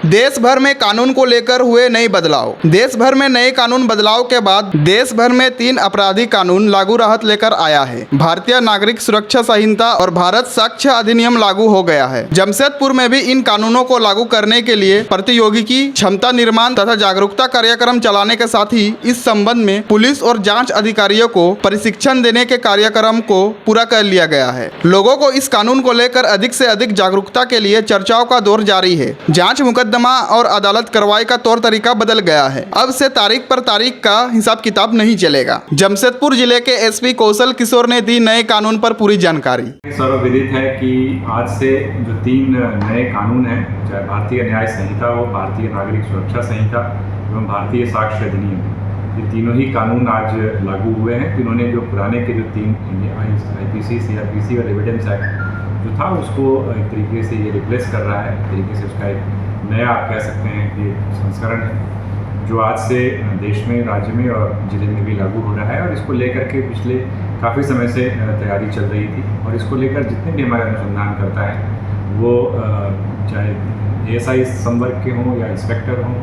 देश भर में कानून को लेकर हुए नए बदलाव। देश भर में नए कानून बदलाव के बाद देश भर में 3 आपराधिक कानून लागू राहत लेकर आया है। भारतीय नागरिक सुरक्षा संहिता और भारत साक्ष्य अधिनियम लागू हो गया है। जमशेदपुर में भी इन कानूनों को लागू करने के लिए प्रतियोगिकी क्षमता निर्माण तथा जागरूकता कार्यक्रम चलाने के साथ ही इस संबंध में पुलिस और जांच अधिकारियों को प्रशिक्षण देने के कार्यक्रम को पूरा कर लिया गया है। लोगों को इस कानून को लेकर अधिक से अधिक जागरूकता के लिए चर्चाओं का दौर जारी है। जांच मुकदमा और अदालत कार्रवाई का तौर तरीका बदल गया है। अब से तारीख पर तारीख का हिसाब किताब नहीं चलेगा। जमशेदपुर जिले के एसपी कौशल किशोर ने दी नए कानून पर पूरी जानकारी। सर्वविदित है कि आज से जो 3 नए कानून हैं, चाहे भारतीय न्याय संहिता हो, भारतीय नागरिक सुरक्षा संहिता एवं भारतीय साक्ष्य अधिनियम, ये तीनों ही कानून आज लागू हुए हैं। इन्होंने जो पुराने के जो 3 IPC, CRPC और एविडेंस एक्ट जो था उसको एक तरीके से ये रिप्लेस कर रहा है। एक तरीके से उसका एक नया आप कह सकते हैं कि संस्करण है जो आज से देश में, राज्य में और जिले में भी लागू हो रहा है। और इसको लेकर के पिछले काफ़ी समय से तैयारी चल रही थी और इसको लेकर जितने भी हमारे अनुसंधान करता है वो चाहे ASI संवर्ग के हों या इंस्पेक्टर हों,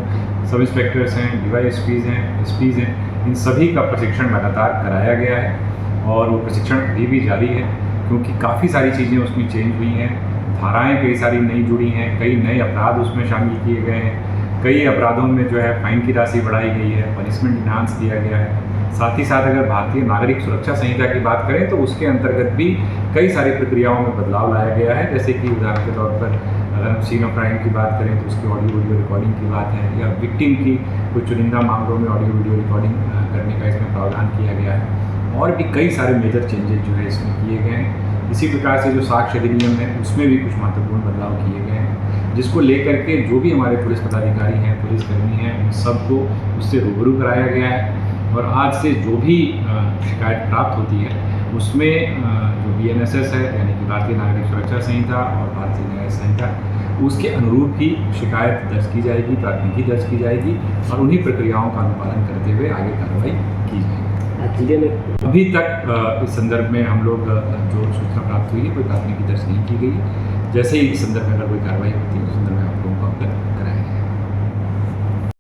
सब इंस्पेक्टर्स हैं, DYSPs हैं, SPs हैं, इन सभी का प्रशिक्षण लगातार कराया गया है और वो प्रशिक्षण अभी भी जारी है क्योंकि काफ़ी सारी चीज़ें उसमें चेंज हुई हैं। धाराएं कई सारी नई जुड़ी हैं, कई नए अपराध उसमें शामिल किए गए हैं, कई अपराधों में जो है फाइन की राशि बढ़ाई गई है, पनिशमेंट इन्हांस किया गया है। साथ ही साथ अगर भारतीय नागरिक सुरक्षा संहिता की बात करें तो उसके अंतर्गत भी कई सारी प्रक्रियाओं में बदलाव लाया गया है। जैसे कि उदाहरण के तौर पर अगर हम सीन ऑफ क्राइम की बात करें तो उसकी ऑडियो वीडियो रिकॉर्डिंग की बात है, या विक्टिम की कुछ चुनिंदा मामलों में ऑडियो वीडियो रिकॉर्डिंग करने का इसमें प्रावधान किया गया है। और भी कई सारे मेजर चेंजेस जो है इसमें किए गए हैं। इसी प्रकार से जो साक्ष्य अधिनियम है उसमें भी कुछ महत्वपूर्ण बदलाव किए गए हैं, जिसको लेकर के जो भी हमारे पुलिस पदाधिकारी हैं, पुलिसकर्मी हैं, उन सबको उससे रूबरू कराया गया है। और आज से जो भी शिकायत प्राप्त होती है उसमें जो BNSS है यानी कि भारतीय नागरिक सुरक्षा संहिता और भारतीय न्याय संहिता, उसके अनुरूप ही शिकायत दर्ज की जाएगी, प्राथमिकी दर्ज की जाएगी और उन्हीं प्रक्रियाओं का अनुपालन करते हुए आगे कार्रवाई की जाएगी। जिले में अभी तक इस संदर्भ में हम लोग जो सूचना प्राप्त हुई है कोई प्राथमिकी दर्ज नहीं की गई है। जैसे ही इस संदर्भ में अगर कोई कार्रवाई होती है उस संदर्भ में